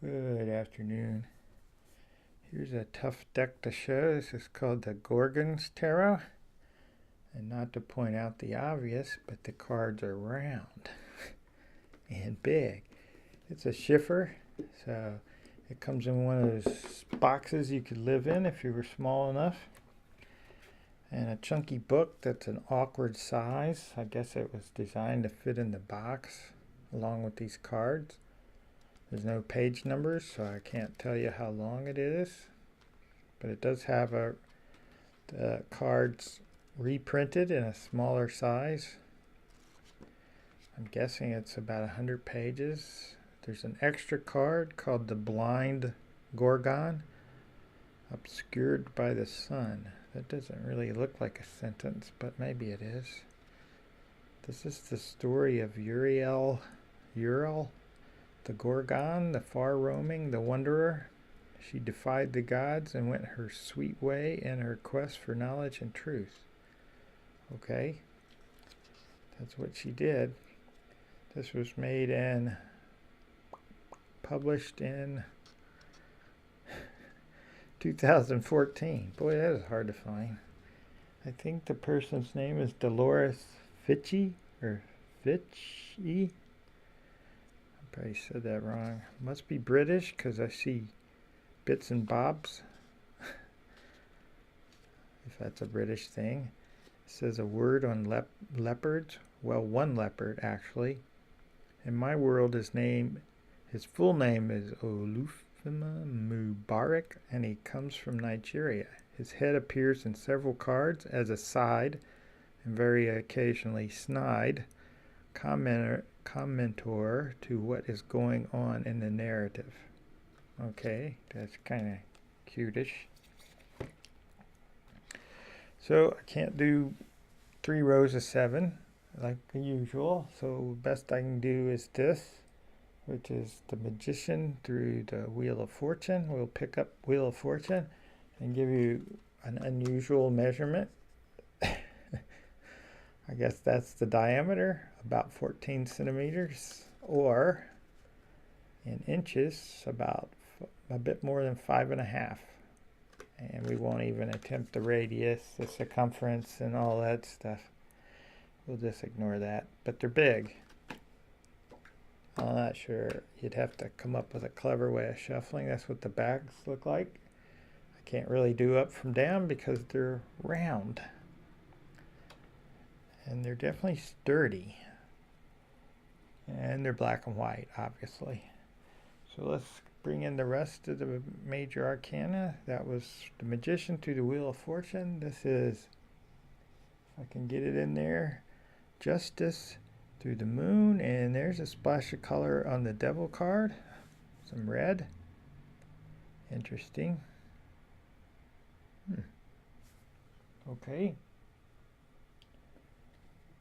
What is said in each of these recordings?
Good afternoon. Here's a tough deck to show. This is called the Gorgons Tarot. And not to point out the obvious, but the cards are round and big. It's a shiffer, so it comes in one of those boxes you could live in if you were small enough. And a chunky book that's an awkward size. I guess it was designed to fit in the box along with these cards. There's no page numbers, so I can't tell you how long it is. But it does have the cards reprinted in a smaller size. I'm guessing it's about 100 pages. There's an extra card called the Blind Gorgon, obscured by the sun. That doesn't really look like a sentence, but maybe it is. This is the story of Uriel, the Gorgon, the far-roaming, the wanderer. She defied the gods and went her sweet way in her quest for knowledge and truth. Okay, that's what she did. This was made and published in 2014. Boy, that is hard to find. I think the person's name is Dolores Fitchy, or Fitchy. I probably said that wrong. Must be British because I see bits and bobs. If that's a British thing. It says a word on leopards. Well, one leopard actually. In my world, his full name is Olufema Mubarak, and he comes from Nigeria. His head appears in several cards as a side, and very occasionally snide, commentor to what is going on in the narrative. Okay, that's kind of cutish. So I can't do 3 rows of 7 like usual, so best I can do is this, which is the Magician through the Wheel of Fortune. We'll pick up Wheel of Fortune and give you an unusual measurement. I guess that's the diameter, about 14 centimeters, or in inches, about a bit more than 5.5. And we won't even attempt the radius, the circumference, and all that stuff. We'll just ignore that. But they're big. I'm not sure. You'd have to come up with a clever way of shuffling. That's what the backs look like. I can't really do up from down because they're round. And they're definitely sturdy. And they're black and white, obviously. So let's bring in the rest of the major arcana. That was the Magician through the Wheel of Fortune. This is, if I can get it in there, Justice through the Moon. And there's a splash of color on the Devil card. Some red. Interesting. Okay.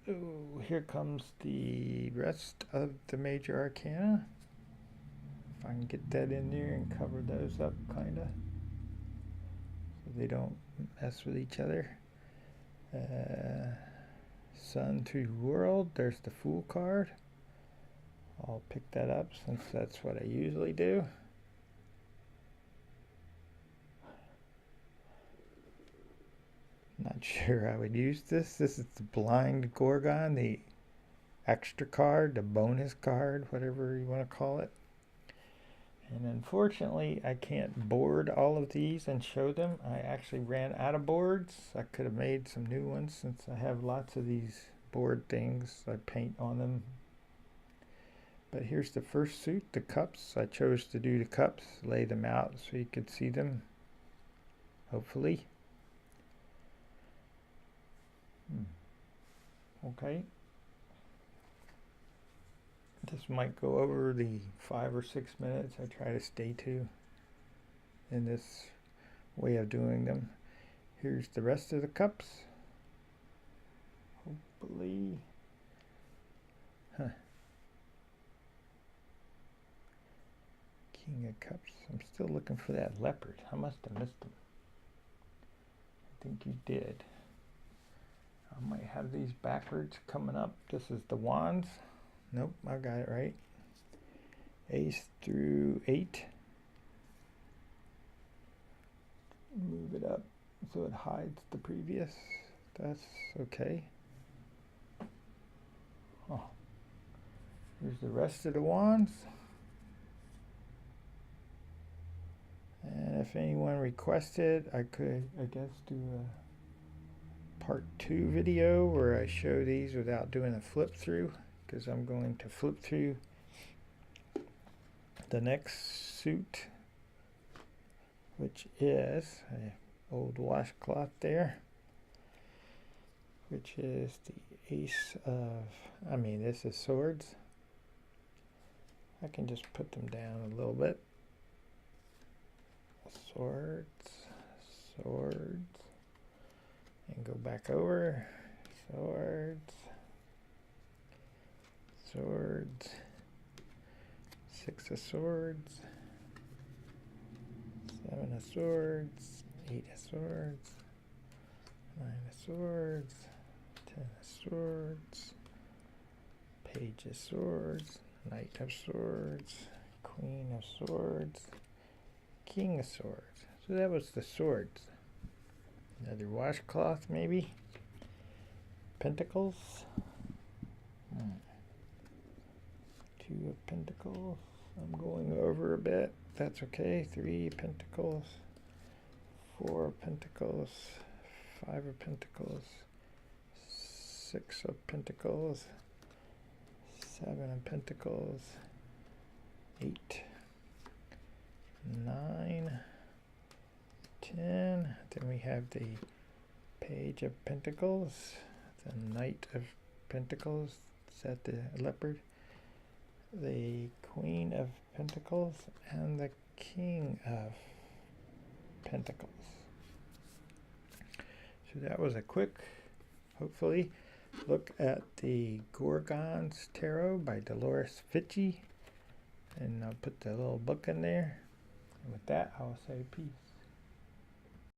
Oh, here comes the rest of the major arcana. If I can get that in there and cover those up, kind of, so they don't mess with each other. Sun to World, there's the Fool card. I'll pick that up since that's what I usually do. Not sure I would use this. This is the Blind Gorgon, the extra card, the bonus card, whatever you want to call it. And unfortunately, I can't board all of these and show them. I actually ran out of boards. I could have made some new ones since I have lots of these board things. I paint on them. But here's the first suit, the cups. I chose to do the cups, lay them out so you could see them, hopefully. Okay. This might go over the 5 or 6 minutes I try to stay to in this way of doing them. Here's the rest of the cups. Hopefully. King of Cups. I'm still looking for that leopard. I must have missed them. I think you did. I might have these backwards coming up. This is the Wands. Nope, I got it right. Ace through 8 Move it up so it hides the previous. That's okay. Oh. Here's the rest of the wands. And if anyone requested, I could, I guess, do a part 2 video where I show these without doing a flip through, because I'm going to flip through the next suit, which is an old washcloth there, which is the ace of, this is swords. I can just put them down a little bit. Swords, swords, and go back over. Swords, swords, 6 of swords, 7 of swords, 8 of swords, 9 of swords, 10 of swords, page of swords, knight of swords, queen of swords, king of swords. So that was the swords. Another washcloth maybe. Pentacles. 2 of pentacles. I'm going over a bit. That's okay. 3 pentacles. 4 of pentacles. 5 of pentacles. 6 of pentacles. 7 of pentacles. 8. 9, 10, then we have the page of pentacles, the knight of pentacles, is that the leopard, the queen of pentacles, and the king of pentacles. So that was a quick, hopefully, look at the Gorgons Tarot by Dolores Fitchie, and I'll put the little book in there. And with that, I'll say peace.